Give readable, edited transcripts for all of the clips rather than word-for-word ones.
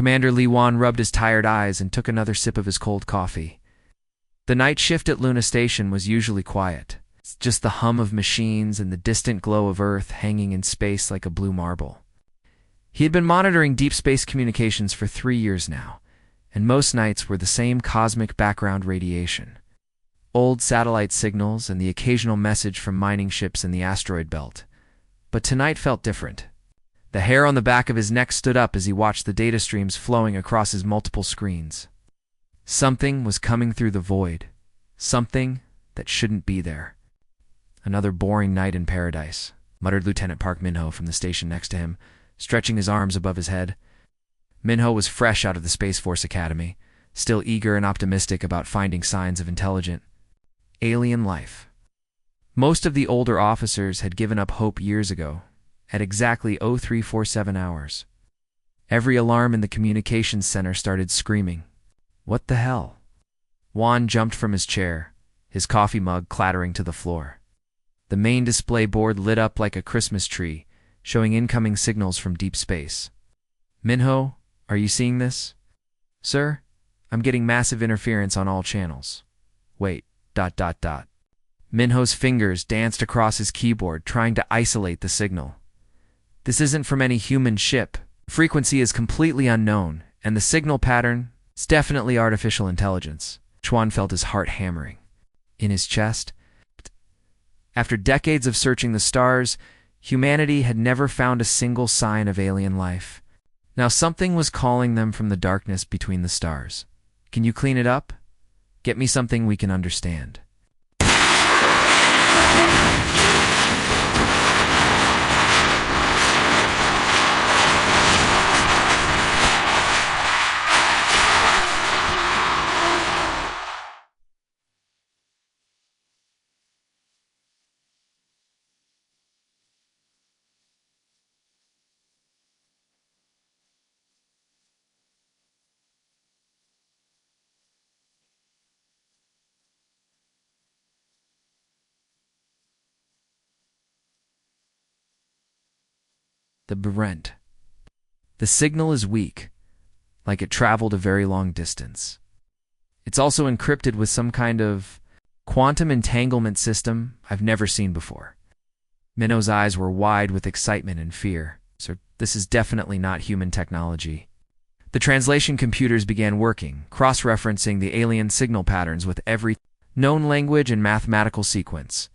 Commander Lee Wan rubbed his tired eyes and took another sip of his cold coffee. The night shift at Luna Station was usually quiet. It's just the hum of machines and the distant glow of Earth hanging in space like a blue marble. He had been monitoring deep space communications for 3 years now, and most nights were the same cosmic background radiation. Old satellite signals and the occasional message from mining ships in the asteroid belt. But tonight felt different. The hair on the back of his neck stood up as he watched the data streams flowing across his multiple screens. Something was coming through the void. Something that shouldn't be there. "Another boring night in paradise," muttered Lieutenant Park Minho from the station next to him, stretching his arms above his head. Minho was fresh out of the Space Force Academy, still eager and optimistic about finding signs of intelligent alien life. Most of the older officers had given up hope years ago, at exactly 0347 hours. Every alarm in the communications center started screaming. What the hell? Juan jumped from his chair, his coffee mug clattering to the floor. The main display board lit up like a Christmas tree, showing incoming signals from deep space. "Minho, are you seeing this?" "Sir, I'm getting massive interference on all channels." "Wait, ... Minho's fingers danced across his keyboard, trying to isolate the signal. "This isn't from any human ship. Frequency is completely unknown, and the signal pattern is definitely artificial intelligence." Chuan felt his heart hammering. In his chest. After decades of searching the stars, humanity had never found a single sign of alien life. Now something was calling them from the darkness between the stars. "Can you clean it up? Get me something we can understand." The Brent. The signal is weak, like it traveled a very long distance. It's also encrypted with some kind of quantum entanglement system I've never seen before. Minho's eyes were wide with excitement and fear. So this is definitely not human technology. The translation computers began working, cross-referencing the alien signal patterns with every known language and mathematical sequence.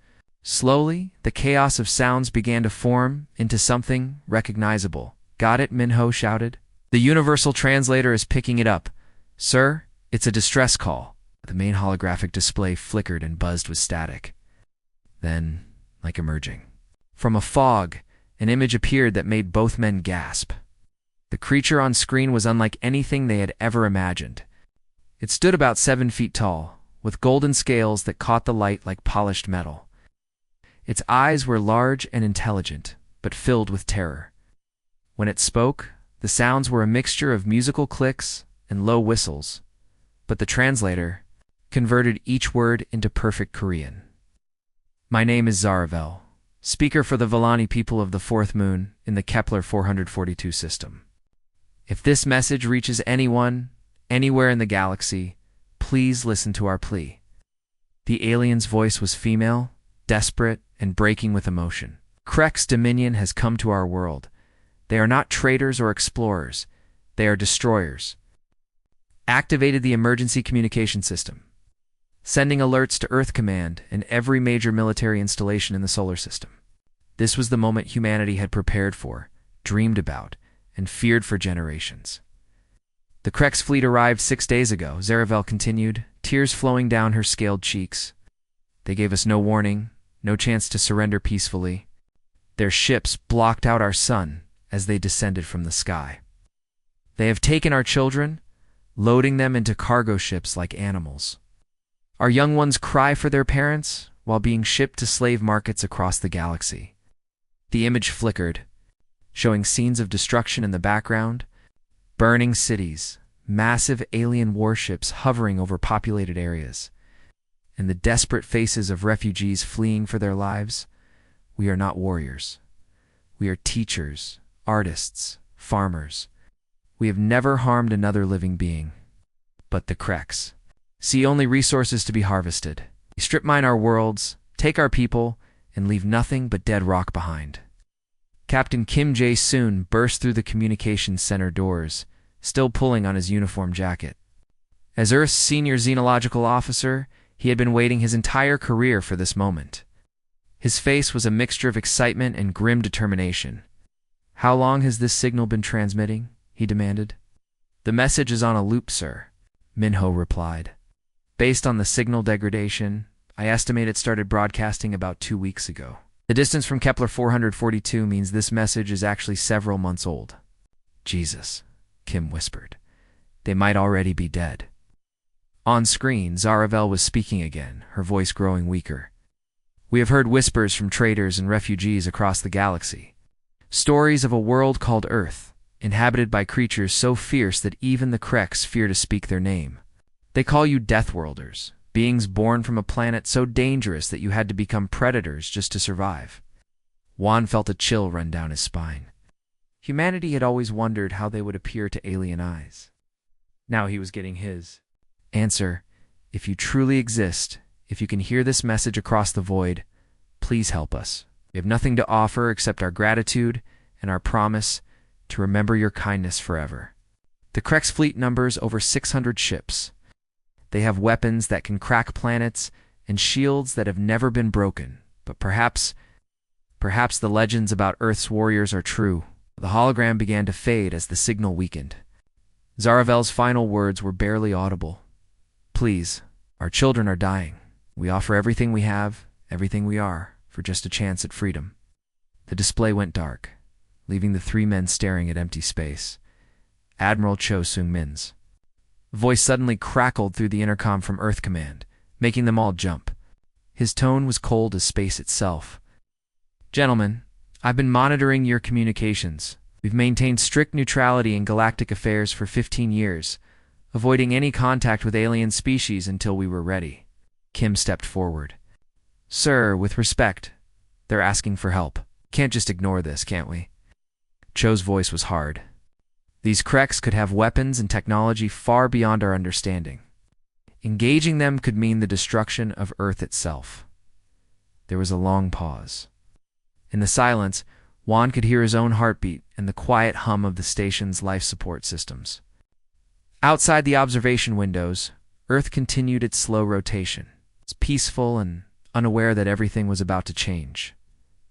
Slowly, the chaos of sounds began to form into something recognizable. "Got it," Minho shouted. "The universal translator is picking it up. Sir, it's a distress call." The main holographic display flickered and buzzed with static. Then, like emerging from a fog, an image appeared that made both men gasp. The creature on screen was unlike anything they had ever imagined. It stood about 7 feet tall, with golden scales that caught the light like polished metal. Its eyes were large and intelligent, but filled with terror. When it spoke, the sounds were a mixture of musical clicks and low whistles, but the translator converted each word into perfect Korean. "My name is Zaravel, speaker for the Villani people of the Fourth Moon in the Kepler 442 system. If this message reaches anyone, anywhere in the galaxy, please listen to our plea." The alien's voice was female, desperate, and breaking with emotion. "Krek's dominion has come to our world. They are not traders or explorers. They are destroyers. Activated the emergency communication system, sending alerts to Earth Command and every major military installation in the solar system." This was the moment humanity had prepared for, dreamed about, and feared for generations. "The Krek's fleet arrived 6 days ago," Zaravel continued, tears flowing down her scaled cheeks. "They gave us no warning, no chance to surrender peacefully. Their ships blocked out our sun as they descended from the sky. They have taken our children, loading them into cargo ships like animals. Our young ones cry for their parents while being shipped to slave markets across the galaxy." The image flickered, showing scenes of destruction in the background, burning cities, massive alien warships hovering over populated areas, and the desperate faces of refugees fleeing for their lives. "We are not warriors. We are teachers, artists, farmers. We have never harmed another living being. But the Kreks see only resources to be harvested. They strip mine our worlds, take our people, and leave nothing but dead rock behind. Captain Kim Jae-soon burst through the communications center doors, still pulling on his uniform jacket. As Earth's senior xenological officer, he had been waiting his entire career for this moment. His face was a mixture of excitement and grim determination. "How long has this signal been transmitting?" he demanded. "The message is on a loop, sir," Minho replied. "Based on the signal degradation, I estimate it started broadcasting about 2 weeks ago. The distance from Kepler 442 means this message is actually several months old." "Jesus," Kim whispered. "They might already be dead." On screen, Zaravel was speaking again, her voice growing weaker. "We have heard whispers from traders and refugees across the galaxy. Stories of a world called Earth, inhabited by creatures so fierce that even the Kreks fear to speak their name. They call you Deathworlders, beings born from a planet so dangerous that you had to become predators just to survive." Juan felt a chill run down his spine. Humanity had always wondered how they would appear to alien eyes. Now he was getting his answer. "If you truly exist, if you can hear this message across the void, please help us. We have nothing to offer except our gratitude and our promise to remember your kindness forever." The Kreks fleet numbers over 600 ships. They have weapons that can crack planets and shields that have never been broken. But perhaps the legends about Earth's warriors are true. The hologram began to fade as the signal weakened. Zaravel's final words were barely audible. "Please, our children are dying. We offer everything we have, everything we are, for just a chance at freedom." The display went dark, leaving the three men staring at empty space. Admiral Cho Seung-min's voice suddenly crackled through the intercom from Earth Command, making them all jump. His tone was cold as space itself. "Gentlemen, I've been monitoring your communications. We've maintained strict neutrality in galactic affairs for 15 years, avoiding any contact with alien species until we were ready." Kim stepped forward. "Sir, with respect, they're asking for help. Can't just ignore this, can't we?" Cho's voice was hard. "These Kreks could have weapons and technology far beyond our understanding. Engaging them could mean the destruction of Earth itself." There was a long pause. In the silence, Juan could hear his own heartbeat and the quiet hum of the station's life support systems. Outside the observation windows, Earth continued its slow rotation. It's peaceful and unaware that everything was about to change.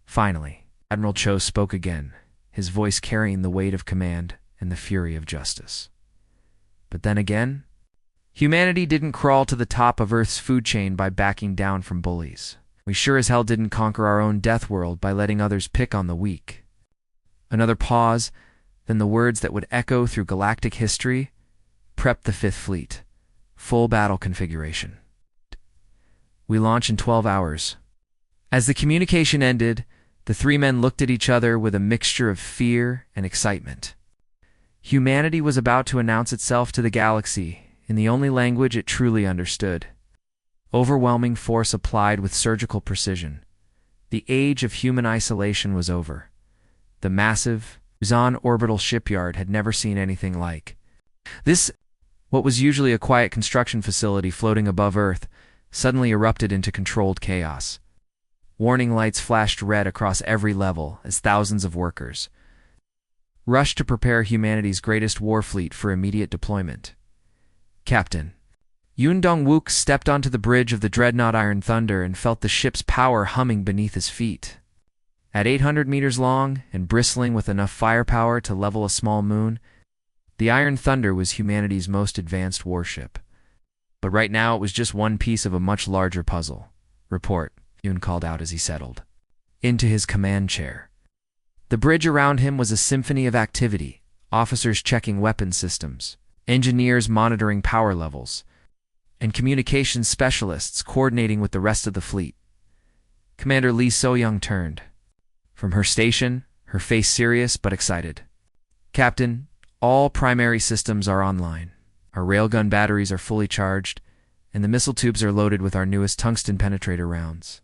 Finally, Admiral Cho spoke again, his voice carrying the weight of command and the fury of justice. "But then again, humanity didn't crawl to the top of Earth's food chain by backing down from bullies. We sure as hell didn't conquer our own death world by letting others pick on the weak." Another pause, then the words that would echo through galactic history: "Prep the Fifth Fleet. Full battle configuration. We launch in 12 hours. As the communication ended, the three men looked at each other with a mixture of fear and excitement. Humanity was about to announce itself to the galaxy in the only language it truly understood. Overwhelming force applied with surgical precision. The age of human isolation was over. The massive Busan orbital shipyard had never seen anything like this. What was usually a quiet construction facility floating above Earth suddenly erupted into controlled chaos. Warning lights flashed red across every level as thousands of workers rushed to prepare humanity's greatest war fleet for immediate deployment. Captain Yoon Dong-wook stepped onto the bridge of the dreadnought Iron Thunder and felt the ship's power humming beneath his feet. At 800 meters long and bristling with enough firepower to level a small moon, the Iron Thunder was humanity's most advanced warship. But right now it was just one piece of a much larger puzzle. "Report," Yoon called out as he settled into his command chair. The bridge around him was a symphony of activity: officers checking weapon systems, engineers monitoring power levels, and communications specialists coordinating with the rest of the fleet. Commander Lee So-young turned from her station, her face serious but excited. "Captain, all primary systems are online. Our railgun batteries are fully charged, and the missile tubes are loaded with our newest tungsten penetrator rounds.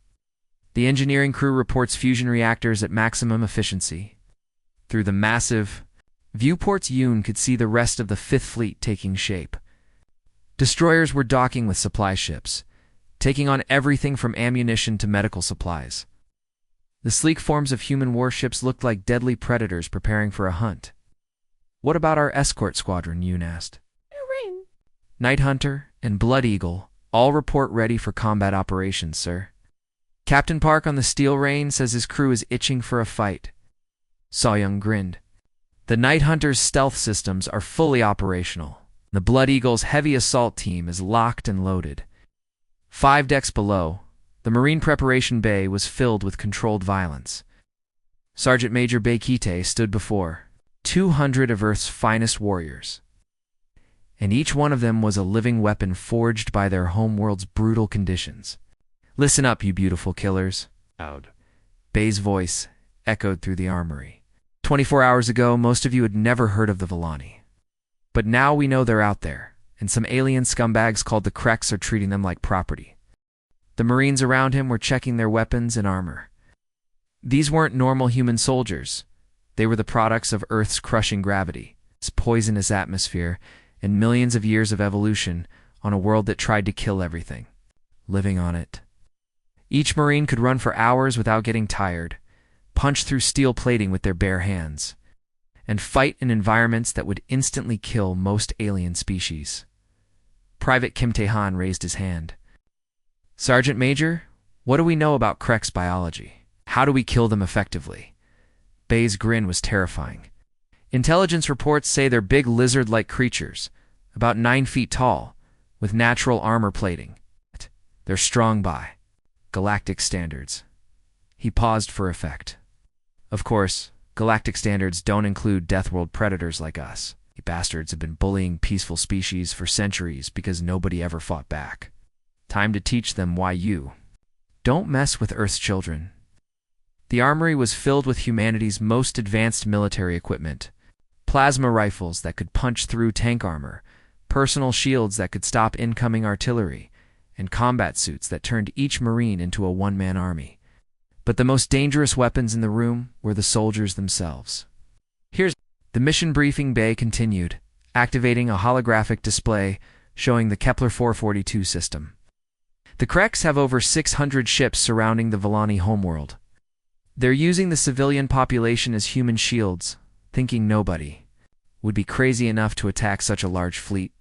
The engineering crew reports fusion reactors at maximum efficiency. Through the massive Viewports Yoon could see the rest of the Fifth Fleet taking shape. Destroyers were docking with supply ships, taking on everything from ammunition to medical supplies. The sleek forms of human warships looked like deadly predators preparing for a hunt. "What about our escort squadron?" Yoon asked. "Night Hunter and Blood Eagle all report ready for combat operations, sir. Captain Park on the Steel Rain says his crew is itching for a fight." So-young grinned. "The Night Hunter's stealth systems are fully operational. The Blood Eagle's heavy assault team is locked and loaded." 5 decks below, the Marine Preparation Bay was filled with controlled violence. Sergeant Major Baekite stood before 200 of Earth's finest warriors, and each one of them was a living weapon forged by their homeworld's brutal conditions. "Listen up, you beautiful killers." Bay's voice echoed through the armory. 24 hours ago, most of you had never heard of the Volani. But now we know they're out there, and some alien scumbags called the Kreks are treating them like property. The Marines around him were checking their weapons and armor. These weren't normal human soldiers. They were the products of Earth's crushing gravity, its poisonous atmosphere, and millions of years of evolution on a world that tried to kill everything living on it. Each Marine could run for hours without getting tired, punch through steel plating with their bare hands, and fight in environments that would instantly kill most alien species. Private Kim Tae-han raised his hand. "Sergeant Major, what do we know about Krek's biology? How do we kill them effectively?" Bay's grin was terrifying. "Intelligence reports say they're big lizard-like creatures, about 9 feet tall, with natural armor plating. They're strong by Galactic standards." He paused for effect. "Of course, Galactic standards don't include Deathworld predators like us. You bastards have been bullying peaceful species for centuries because nobody ever fought back. Time to teach them why you don't mess with Earth's children." The armory was filled with humanity's most advanced military equipment. Plasma rifles that could punch through tank armor, personal shields that could stop incoming artillery, and combat suits that turned each Marine into a one-man army. But the most dangerous weapons in the room were the soldiers themselves. The mission briefing bay continued, activating a holographic display showing the Kepler 442 system. "The Kreks have over 600 ships surrounding the Volani homeworld. They're using the civilian population as human shields, thinking nobody would be crazy enough to attack such a large fleet."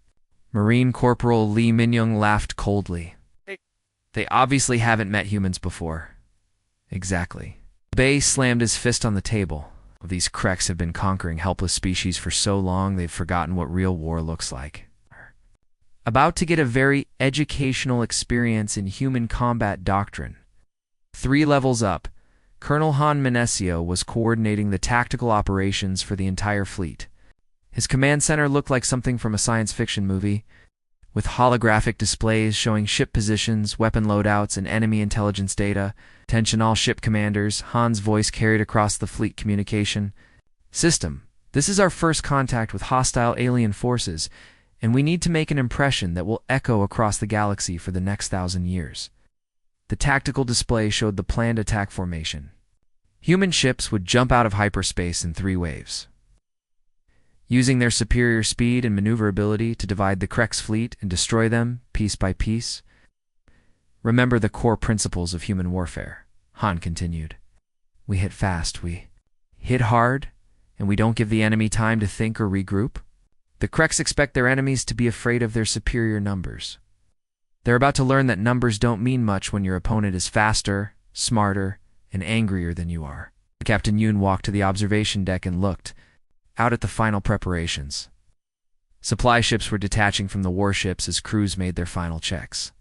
Marine Corporal Lee Minyoung laughed coldly. "They obviously haven't met humans before." "Exactly." Bay slammed his fist on the table. "These Kreks have been conquering helpless species for so long they've forgotten what real war looks like." About to get a very educational experience in human combat doctrine. 3 levels up, Colonel Han Menesio was coordinating the tactical operations for the entire fleet. His command center looked like something from a science fiction movie, with holographic displays showing ship positions, weapon loadouts, and enemy intelligence data. "Attention all ship commanders," Han's voice carried across the fleet communication system. "This is our first contact with hostile alien forces, and we need to make an impression that will echo across the galaxy for the next 1,000 years." The tactical display showed the planned attack formation. Human ships would jump out of hyperspace in 3 waves, using their superior speed and maneuverability to divide the Krek's fleet and destroy them piece by piece. "Remember the core principles of human warfare," Han continued. "We hit fast, we hit hard, and we don't give the enemy time to think or regroup. The Kreks expect their enemies to be afraid of their superior numbers. They're about to learn that numbers don't mean much when your opponent is faster, smarter, and angrier than you are." Captain Yoon walked to the observation deck and looked out at the final preparations. Supply ships were detaching from the warships as crews made their final checks.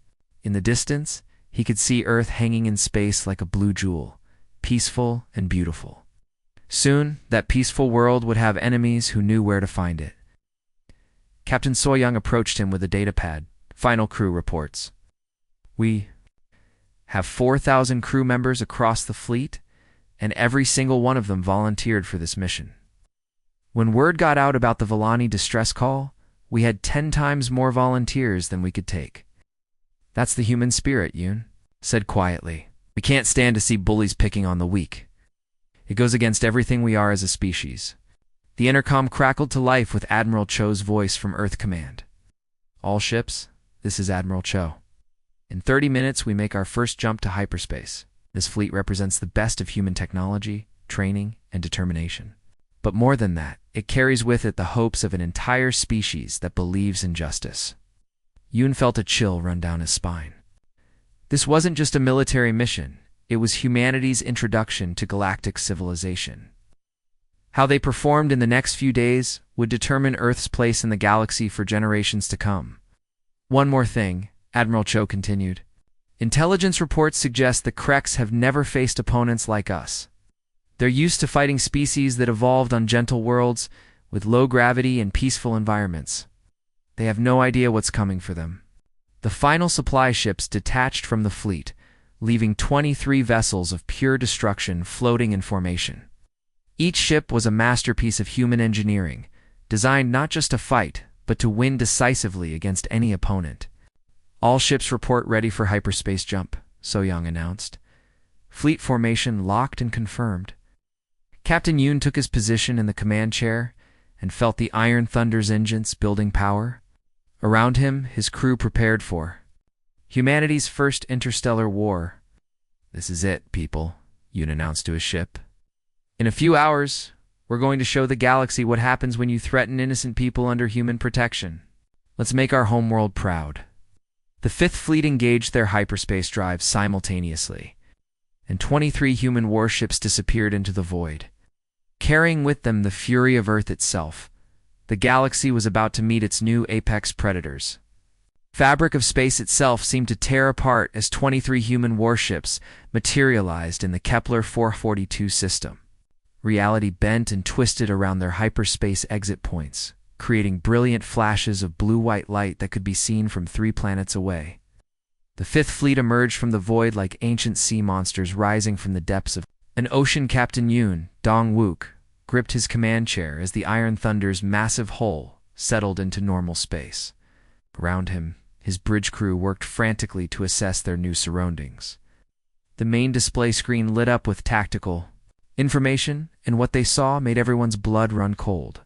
In the distance, he could see Earth hanging in space like a blue jewel, peaceful and beautiful. Soon, that peaceful world would have enemies who knew where to find it. Captain So-young approached him with a datapad. "Final crew reports. We have 4,000 crew members across the fleet, and every single one of them volunteered for this mission. When word got out about the Volani distress call, we had 10 times more volunteers than we could take." "That's the human spirit," Yoon said quietly. "We can't stand to see bullies picking on the weak. It goes against everything we are as a species. The intercom crackled to life with Admiral Cho's voice from Earth Command. "All ships, this is Admiral Cho. In 30 minutes, we make our first jump to hyperspace. This fleet represents the best of human technology, training, and determination. But more than that, it carries with it the hopes of an entire species that believes in justice." Yoon felt a chill run down his spine. This wasn't just a military mission. It was humanity's introduction to galactic civilization. How they performed in the next few days would determine Earth's place in the galaxy for generations to come. "One more thing," Admiral Cho continued. "Intelligence reports suggest the Kreks have never faced opponents like us. They're used to fighting species that evolved on gentle worlds with low gravity and peaceful environments. They have no idea what's coming for them." The final supply ships detached from the fleet, leaving 23 vessels of pure destruction floating in formation. Each ship was a masterpiece of human engineering, designed not just to fight, but to win decisively against any opponent. "All ships report ready for hyperspace jump," So-young announced. Fleet formation locked and confirmed. Captain Yoon took his position in the command chair and felt the Iron Thunder's engines building power. Around him, his crew prepared for humanity's first interstellar war. "This is it, people," Yoon announced to his ship. "In a few hours, we're going to show the galaxy what happens when you threaten innocent people under human protection. Let's make our homeworld proud." The Fifth Fleet engaged their hyperspace drives simultaneously, and 23 human warships disappeared into the void. Carrying with them the fury of Earth itself, the galaxy was about to meet its new apex predators. Fabric of space itself seemed to tear apart as 23 human warships materialized in the Kepler 442 system. Reality bent and twisted around their hyperspace exit points, creating brilliant flashes of blue-white light that could be seen from 3 planets away. The Fifth Fleet emerged from the void like ancient sea monsters rising from the depths of an ocean. Captain Yoon, Dong-wook, gripped his command chair as the Iron Thunder's massive hull settled into normal space. Around him, his bridge crew worked frantically to assess their new surroundings. The main display screen lit up with tactical information, and what they saw made everyone's blood run cold.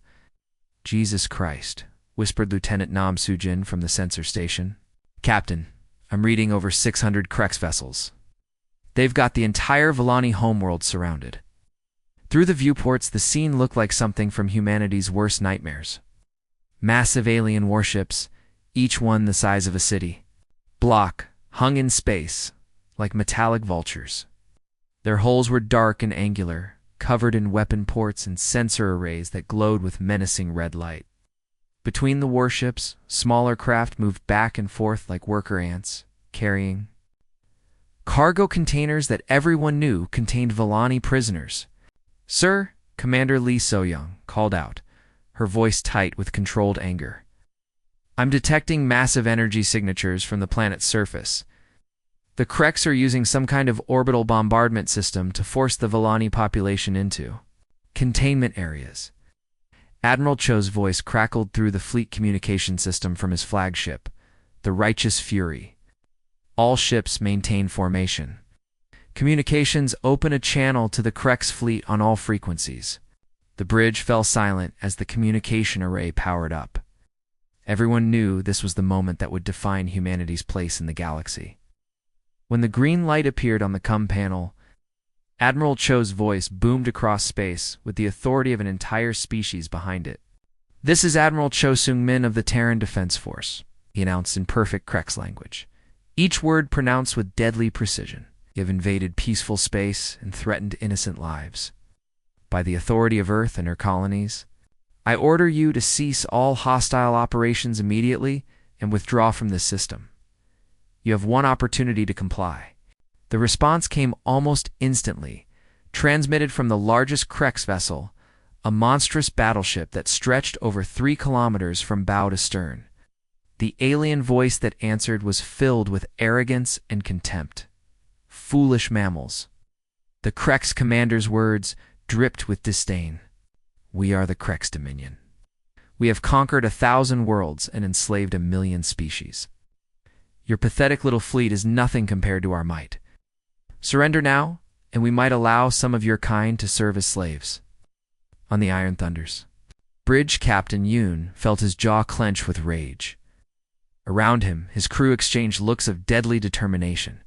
"Jesus Christ," whispered Lieutenant Nam Soo-jin from the sensor station. "Captain, I'm reading over 600 Kreks vessels. They've got the entire Villani homeworld surrounded." Through the viewports, the scene looked like something from humanity's worst nightmares. Massive alien warships, each one the size of a city, hung in space like metallic vultures. Their hulls were dark and angular, covered in weapon ports and sensor arrays that glowed with menacing red light. Between the warships, smaller craft moved back and forth like worker ants, carrying cargo containers that everyone knew contained Villani prisoners. "Sir," Commander Lee So-young called out, her voice tight with controlled anger. "I'm detecting massive energy signatures from the planet's surface. The Kreks are using some kind of orbital bombardment system to force the Villani population into containment areas." Admiral Cho's voice crackled through the fleet communication system from his flagship, the Righteous Fury. "All ships maintain formation. Communications open a channel to the Kreks fleet on all frequencies." The bridge fell silent as the communication array powered up. Everyone knew this was the moment that would define humanity's place in the galaxy. When the green light appeared on the comm panel, Admiral Cho's voice boomed across space with the authority of an entire species behind it. "This is Admiral Cho Seung-min of the Terran Defense Force," he announced in perfect Kreks language, each word pronounced with deadly precision. "You have invaded peaceful space and threatened innocent lives. By the authority of Earth and her colonies, I order you to cease all hostile operations immediately and withdraw from this system. You have one opportunity to comply." The response came almost instantly, transmitted from the largest Kreks vessel, a monstrous battleship that stretched over 3 kilometers from bow to stern. The alien voice that answered was filled with arrogance and contempt. "Foolish mammals." The Kreks commander's words dripped with disdain. "We are the Kreks Dominion. We have conquered 1,000 worlds and enslaved 1,000,000 species. Your pathetic little fleet is nothing compared to our might. Surrender now, and we might allow some of your kind to serve as slaves." On the Iron Thunders, Bridge Captain Yoon felt his jaw clench with rage. Around him, his crew exchanged looks of deadly determination.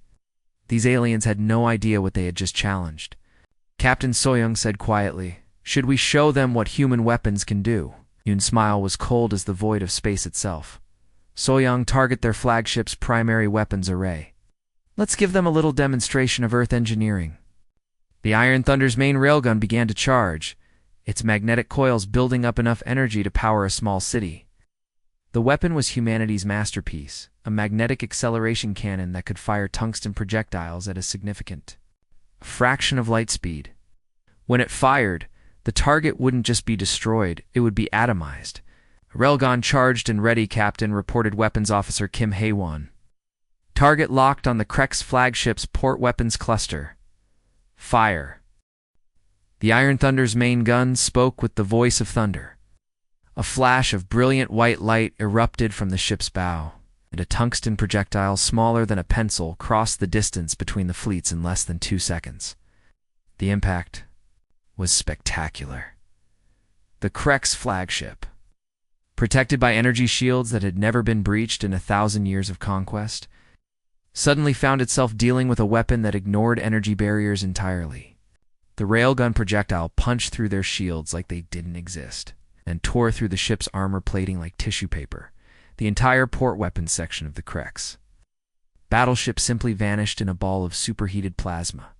These aliens had no idea what they had just challenged. Captain Soyoung said quietly, "Should we show them what human weapons can do?" Yoon's smile was cold as the void of space itself. Soyoung, target their flagship's primary weapons array. Let's give them a little demonstration of Earth engineering. The Iron Thunder's main railgun began to charge, its magnetic coils building up enough energy to power a small city. The weapon was humanity's masterpiece, a magnetic acceleration cannon that could fire tungsten projectiles at a significant fraction of light speed. When it fired, the target wouldn't just be destroyed, it would be atomized. A railgun charged and ready, Captain, reported Weapons Officer Kim Hae-won. Target locked on the Krek's flagship's port weapons cluster. Fire. The Iron Thunder's main gun spoke with the voice of thunder. A flash of brilliant white light erupted from the ship's bow, and a tungsten projectile smaller than a pencil crossed the distance between the fleets in less than 2 seconds. The impact was spectacular. The Krek's flagship, protected by energy shields that had never been breached in 1,000 years of conquest, suddenly found itself dealing with a weapon that ignored energy barriers entirely. The railgun projectile punched through their shields like they didn't exist, and tore through the ship's armor plating like tissue paper, the entire port weapons section of the Krek's battleship simply vanished in a ball of superheated plasma.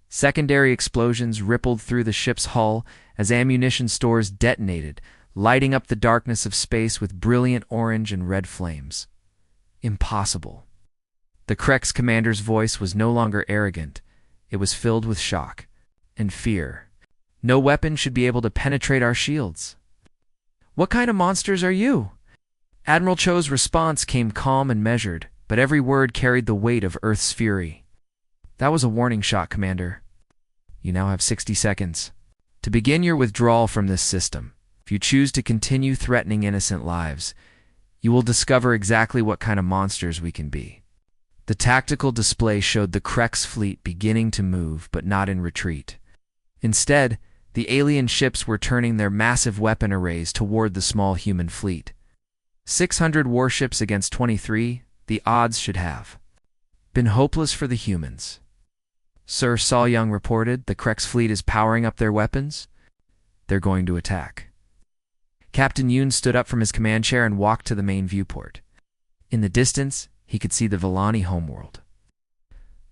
Secondary explosions rippled through the ship's hull as ammunition stores detonated, lighting up the darkness of space with brilliant orange and red flames. Impossible. The Krek's commander's voice was no longer arrogant. It was filled with shock and fear. No weapon should be able to penetrate our shields. What kind of monsters are you? Admiral Cho's response came calm and measured, but every word carried the weight of Earth's fury. That was a warning shot, Commander. You now have 60 seconds to begin your withdrawal from this system. If you choose to continue threatening innocent lives, you will discover exactly what kind of monsters we can be. The tactical display showed the Krek's fleet beginning to move, but not in retreat. Instead, the alien ships were turning their massive weapon arrays toward the small human fleet. 600 warships against 23, the odds should have been hopeless for the humans. Sir Soyoung reported, the Krek's fleet is powering up their weapons. They're going to attack. Captain Yoon stood up from his command chair and walked to the main viewport. In the distance, he could see the Villani homeworld.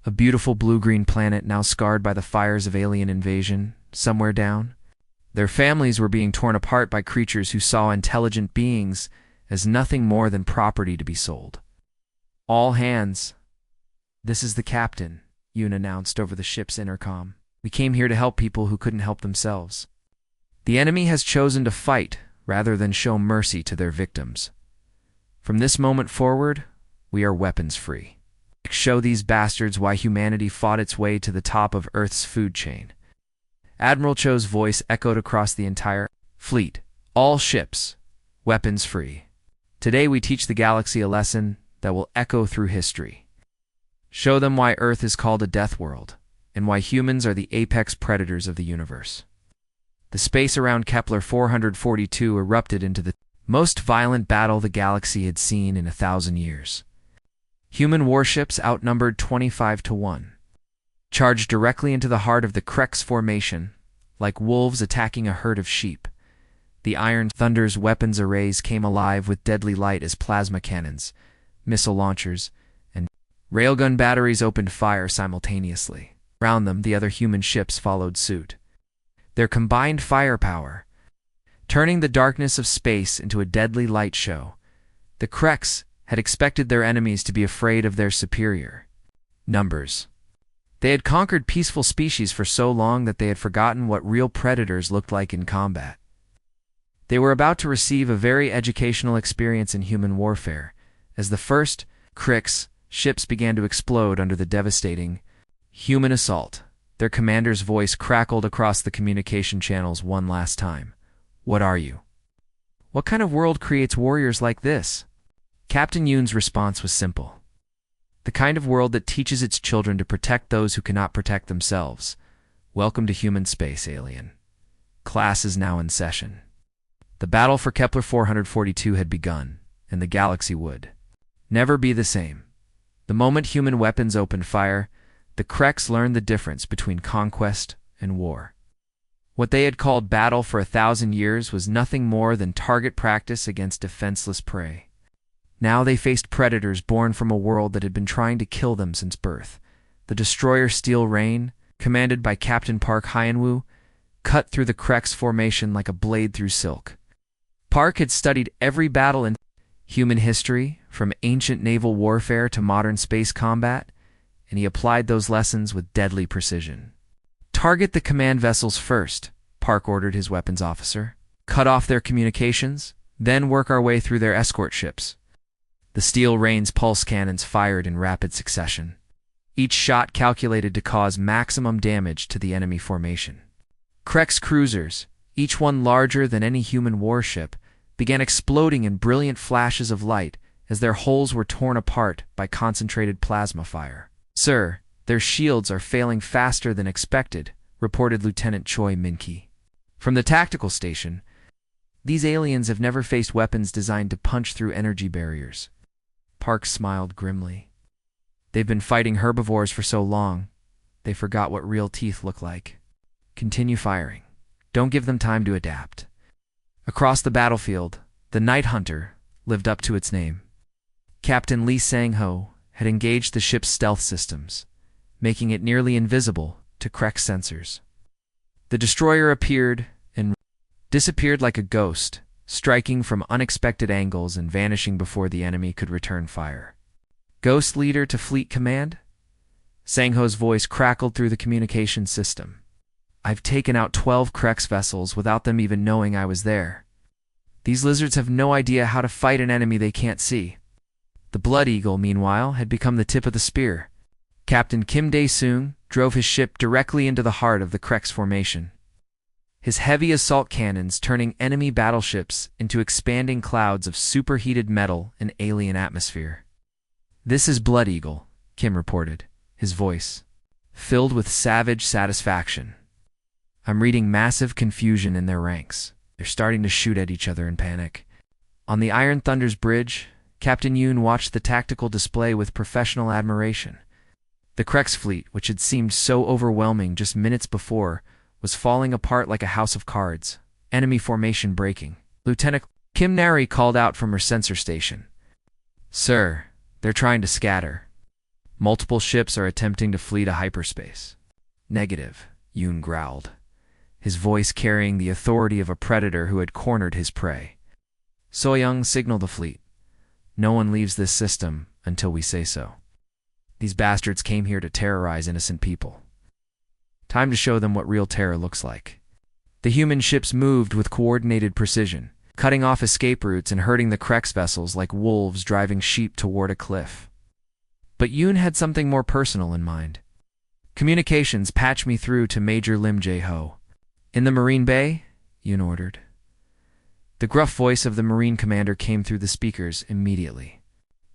A beautiful blue-green planet now scarred by the fires of alien invasion. Somewhere down, their families were being torn apart by creatures who saw intelligent beings as nothing more than property to be sold. All hands. This is the captain, Yoon announced over the ship's intercom. We came here to help people who couldn't help themselves. The enemy has chosen to fight rather than show mercy to their victims. From this moment forward, we are weapons-free. Show these bastards why humanity fought its way to the top of Earth's food chain. Admiral Cho's voice echoed across the entire fleet. All ships, weapons-free. Today we teach the galaxy a lesson that will echo through history. Show them why Earth is called a death world, and why humans are the apex predators of the universe. The space around Kepler 442 erupted into the most violent battle the galaxy had seen in 1,000 years. Human warships outnumbered 25-1. Charged directly into the heart of the Krek's formation, like wolves attacking a herd of sheep. The Iron Thunder's weapons arrays came alive with deadly light as plasma cannons, missile launchers, and railgun batteries opened fire simultaneously. Around them, the other human ships followed suit. Their combined firepower, turning the darkness of space into a deadly light show. The Krek's had expected their enemies to be afraid of their superior numbers. They had conquered peaceful species for so long that they had forgotten what real predators looked like in combat. They were about to receive a very educational experience in human warfare, as the first Krek's ships began to explode under the devastating human assault. Their commander's voice crackled across the communication channels one last time. What are you? What kind of world creates warriors like this? Captain Yoon's response was simple. The kind of world that teaches its children to protect those who cannot protect themselves. Welcome to human space, alien. Class is now in session. The battle for Kepler 442 had begun, and the galaxy would never be the same. The moment human weapons opened fire, the Kreks learned the difference between conquest and war. What they had called battle for 1,000 years was nothing more than target practice against defenseless prey. Now they faced predators born from a world that had been trying to kill them since birth. The destroyer Steel Rain, commanded by Captain Park Hyenwoo, cut through the Kreks formation like a blade through silk. Park had studied every battle in human history, from ancient naval warfare to modern space combat, and he applied those lessons with deadly precision. "Target the command vessels first," Park ordered his weapons officer. "Cut off their communications, then work our way through their escort ships." The Steel Rain's pulse cannons fired in rapid succession, each shot calculated to cause maximum damage to the enemy formation. Kreks cruisers, each one larger than any human warship, began exploding in brilliant flashes of light as their hulls were torn apart by concentrated plasma fire. "Sir, their shields are failing faster than expected," reported Lieutenant Choi Min-ki. From the tactical station, "These aliens have never faced weapons designed to punch through energy barriers." Park smiled grimly. "They've been fighting herbivores for so long, they forgot what real teeth look like. Continue firing. Don't give them time to adapt." Across the battlefield, the Night Hunter lived up to its name. Captain Lee Sang-ho had engaged the ship's stealth systems, making it nearly invisible to Krek sensors. The destroyer appeared and disappeared like a ghost, striking from unexpected angles and vanishing before the enemy could return fire. "Ghost leader to fleet command?" Sang-ho's voice crackled through the communication system. "I've taken out 12 Kreks vessels without them even knowing I was there. These lizards have no idea how to fight an enemy they can't see." The Blood Eagle, meanwhile, had become the tip of the spear. Captain Kim Dae-seung drove his ship directly into the heart of the Kreks formation, his heavy assault cannons turning enemy battleships into expanding clouds of superheated metal and alien atmosphere. "This is Blood Eagle," Kim reported, his voice filled with savage satisfaction. "I'm reading massive confusion in their ranks. They're starting to shoot at each other in panic." On the Iron Thunder's bridge, Captain Yoon watched the tactical display with professional admiration. The Kreks fleet, which had seemed so overwhelming just minutes before, was falling apart like a house of cards, enemy formation breaking. Lieutenant Kim Nari called out from her sensor station. "Sir, they're trying to scatter. Multiple ships are attempting to flee to hyperspace." "Negative," Yoon growled, his voice carrying the authority of a predator who had cornered his prey. "Soyoung, signal the fleet. No one leaves this system until we say so. These bastards came here to terrorize innocent people. Time to show them what real terror looks like." The human ships moved with coordinated precision, cutting off escape routes and herding the Kreks vessels like wolves driving sheep toward a cliff. But Yoon had something more personal in mind. "Communications, patch me through to Major Lim Jae-ho." "In the Marine Bay?" Yoon ordered. The gruff voice of the Marine commander came through the speakers immediately.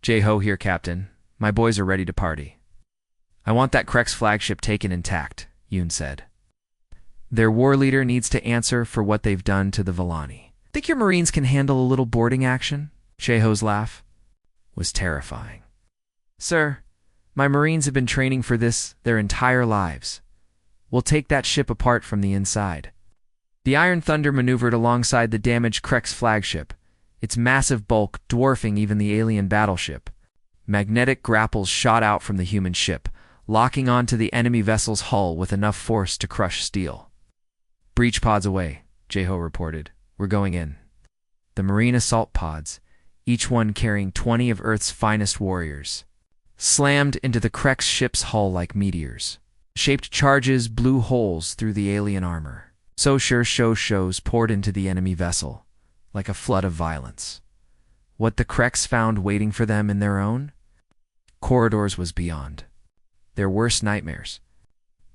"Jae-ho here, Captain. My boys are ready to party." "I want that Kreks flagship taken intact," Yoon said. "Their war leader needs to answer for what they've done to the Villani." "Think your Marines can handle a little boarding action?" Jae-ho's laugh was terrifying. "Sir, my Marines have been training for this their entire lives. We'll take that ship apart from the inside." The Iron Thunder maneuvered alongside the damaged Kreks flagship, its massive bulk dwarfing even the alien battleship. Magnetic grapples shot out from the human ship, locking onto the enemy vessel's hull with enough force to crush steel. "Breach pods away," Jae-ho reported. "We're going in." The Marine assault pods, each one carrying 20 of Earth's finest warriors, slammed into the Kreks ship's hull like meteors. Shaped charges blew holes through the alien armor. Shows poured into the enemy vessel, like a flood of violence. What the Kreks found waiting for them in their own corridors was beyond their worst nightmares.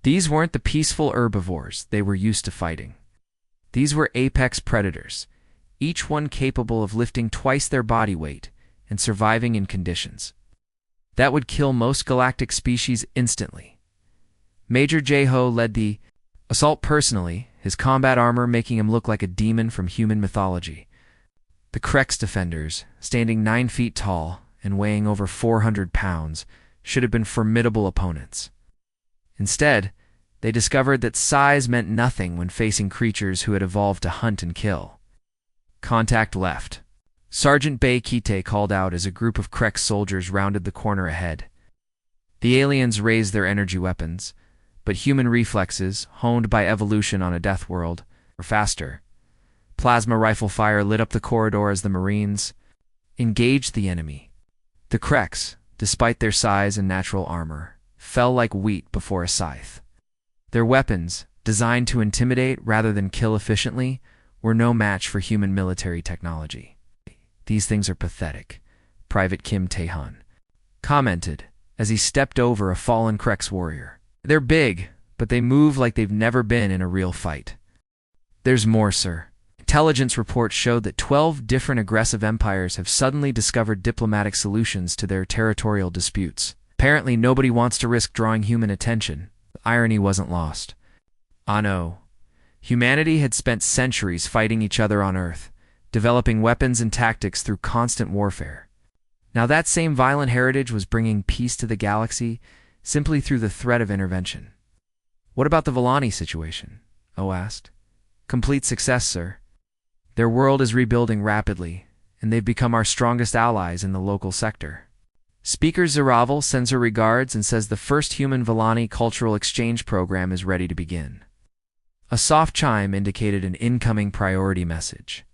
These weren't the peaceful herbivores they were used to fighting. These were apex predators, each one capable of lifting twice their body weight and surviving in conditions that would kill most galactic species instantly. Major Jae-ho led the assault personally, his combat armor making him look like a demon from human mythology. The Krex defenders, standing 9 feet tall and weighing over 400 pounds, should have been formidable opponents. Instead, they discovered that size meant nothing when facing creatures who had evolved to hunt and kill. Contact left. Sergeant Bay Kite called out as a group of Krex soldiers rounded the corner ahead. The aliens raised their energy weapons, but human reflexes, honed by evolution on a death world, were faster. Plasma rifle fire lit up the corridor as the Marines engaged the enemy. The Krex, despite their size and natural armor, fell like wheat before a scythe. Their weapons, designed to intimidate rather than kill efficiently, were no match for human military technology. "These things are pathetic," Private Kim Tae-han commented as he stepped over a fallen Krex warrior. "They're big, but they move like they've never been in a real fight." "There's more, sir." Intelligence reports showed that 12 different aggressive empires have suddenly discovered diplomatic solutions to their territorial disputes. Apparently nobody wants to risk drawing human attention. The irony wasn't lost. Ah no. Humanity had spent centuries fighting each other on Earth, developing weapons and tactics through constant warfare. Now that same violent heritage was bringing peace to the galaxy simply through the threat of intervention. "What about the Volani situation?" O asked. "Complete success, sir. Their world is rebuilding rapidly, and they've become our strongest allies in the local sector." Speaker Zeravel sends her regards and says the first human Volani cultural exchange program is ready to begin. A soft chime indicated an incoming priority message.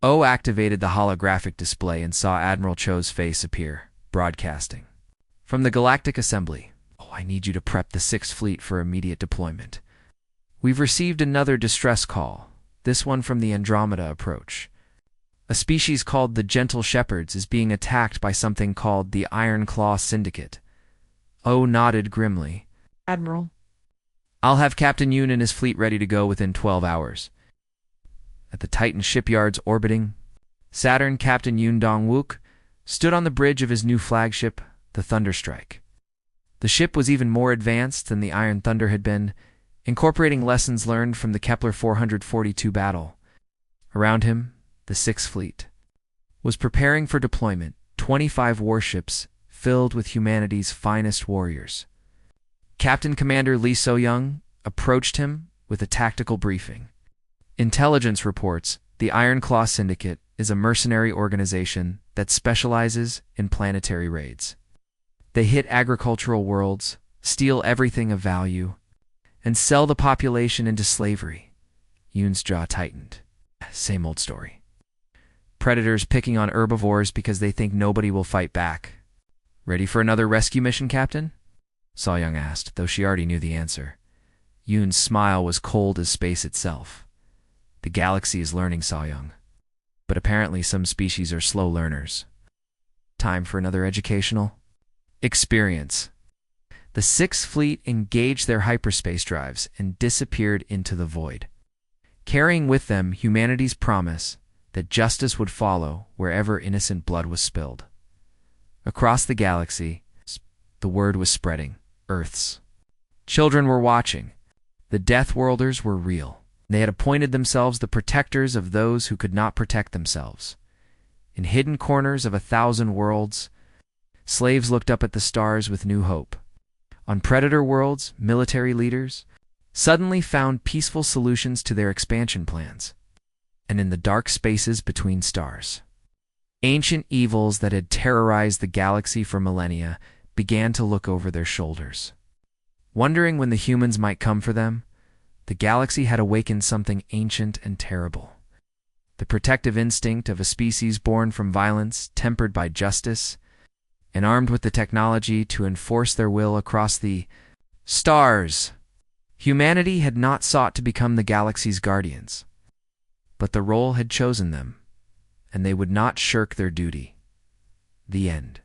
O activated the holographic display and saw Admiral Cho's face appear, broadcasting. "From the Galactic Assembly. I need you to prep the 6th Fleet for immediate deployment. We've received another distress call, this one from the Andromeda approach. A species called the Gentle Shepherds is being attacked by something called the Iron Claw Syndicate." O nodded grimly. "Admiral." "I'll have Captain Yoon and his fleet ready to go within 12 hours. At the Titan shipyards orbiting Saturn, Captain Yoon Dong-wook stood on the bridge of his new flagship, the Thunderstrike. The ship was even more advanced than the Iron Thunder had been, incorporating lessons learned from the Kepler 442 battle. Around him, the 6th Fleet was preparing for deployment, 25 warships filled with humanity's finest warriors. Captain Commander Lee So-young approached him with a tactical briefing. Intelligence reports the Iron Claw Syndicate is a mercenary organization that specializes in planetary raids. They hit agricultural worlds, steal everything of value, and sell the population into slavery. Yoon's jaw tightened. Same old story. Predators picking on herbivores because they think nobody will fight back. "Ready for another rescue mission, Captain?" So-young asked, though she already knew the answer. Yoon's smile was cold as space itself. The galaxy is learning, So-young. But apparently some species are slow learners. Time for another educational experience. The 6th Fleet engaged their hyperspace drives and disappeared into the void, carrying with them humanity's promise that justice would follow wherever innocent blood was spilled. Across the galaxy, the word was spreading. Earth's children were watching. The Deathworlders were real. They had appointed themselves the protectors of those who could not protect themselves. In hidden corners of 1,000 worlds, slaves looked up at the stars with new hope. On predator worlds, military leaders suddenly found peaceful solutions to their expansion plans. And in the dark spaces between stars, ancient evils that had terrorized the galaxy for millennia began to look over their shoulders. Wondering when the humans might come for them, the galaxy had awakened something ancient and terrible. The protective instinct of a species born from violence, tempered by justice, and armed with the technology to enforce their will across the stars. Humanity had not sought to become the galaxy's guardians, but the role had chosen them, and they would not shirk their duty. The end.